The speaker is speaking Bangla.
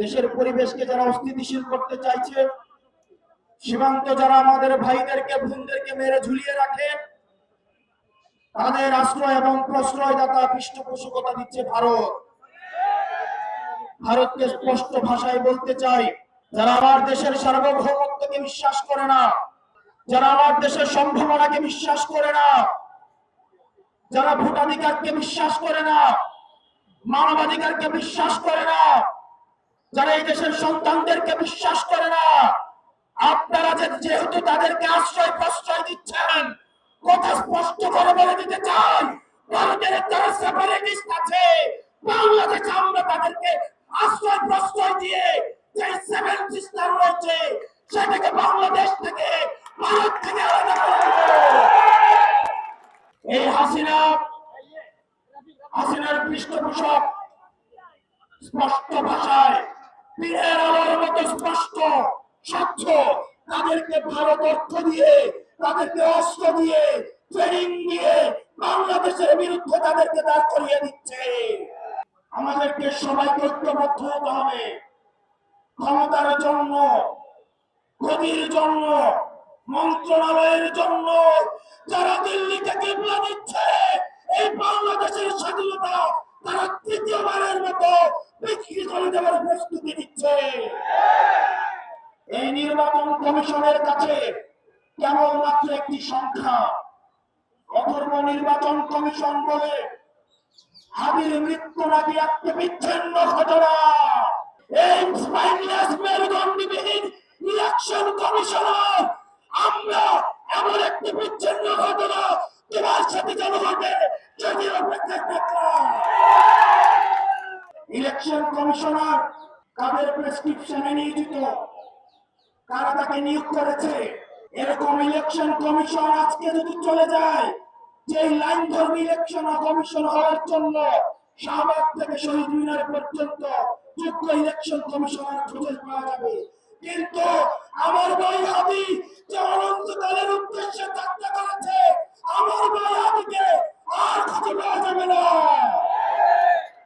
দেশের পরিবেশকে যারা অস্থিতিশীল করতে চাইছে, সীমান্ত যারা আমাদের ভাইদেরকে বোনদেরকে মেরে ঝুলিয়ে রাখে, তাদের আশ্রয় এবং প্রশ্রয়দাতা পৃষ্ঠপোষকতা দিচ্ছে ভারত। ভারতকে স্পষ্ট ভাষায় বলতে চাই, যারা আমার দেশের সার্বভৌমত্বকে বিশ্বাস করে না, যারা আমার দেশের সম্ভাবনাকে বিশ্বাস করে না, যারা ভোটাধিকারকে বিশ্বাস করে না, মানবাধিকারকে বিশ্বাস করে না, যারা এই দেশের সন্তানদেরকে বিশ্বাস করে না, আপনারা যেহেতু তাদেরকে আশ্রয় প্রশ্রয় দিচ্ছেন, কথা স্পষ্ট করে বলে দিতে চাই, ভারতের যারা সেপারেটিস্ট আছে, বাংলাদেশে আমরা তাদেরকে আশ্রয় প্রশ্রয় দিয়ে যে সেভেন সিস্টার রয়েছে সেটাকে বাংলাদেশ থেকে, ভারত থেকে আলাদা করে দেব। এই হাসিনার পৃষ্ঠপোষক স্পষ্ট ভাষায় পীরের আলোর মতো স্পষ্ট স্বচ্ছ, তাদেরকে ভারত অর্থ দিয়ে, তাদেরকে অস্ত্র দিয়ে, ট্রেনিং দিয়ে বাংলাদেশের বিরুদ্ধে তাদেরকে দাঁড় করিয়ে দিচ্ছে। আমাদেরকে সবাইকে ঐক্যবদ্ধ হতে হবে। ক্ষমতার জন্য, গদির জন্য, মন্ত্রণালয়ের জন্য যারা দিল্লিকে কিবলা দিচ্ছে, এই বাংলাদেশের স্বাধীনতা তারা তৃতীয়বারের মতো বিক্রি করে দেওয়ার প্রস্তুতি নিচ্ছে। এই নির্বাচন কমিশনের কাছে কেবলমাত্র একটি সংখ্যা। অথর্ব নির্বাচন কমিশন বলে হাবির মৃত্যু নাকি একটি বিচ্ছিন্ন ঘটনা। এই স্পাইনলেস মেরুদণ্ডবিহীন ইলেকশন কমিশনার, আমরা এমন একটি বিচ্ছিন্ন ঘটনা তোমার সাথে যেন ঘটে যদি অপেক্ষা থাকলাম। ইলেকশন কমিশনার কাদের প্রেসক্রিপশনে নিয়োজিত, কারা তাকে নিয়োগ করেছে? এরকম ইলেকশন কমিশন আজকে যদি চলে যায়, যে লাইন ধর্মী ইলেকশন কমিশন হওয়ার জন্য শাহবাগ থেকে শহীদ মিনার পর্যন্ত যোগ্য ইলেকশন কমিশনার খুঁজে পাওয়া যাবে, কিন্তু আমার বই হাবি যে অনন্ত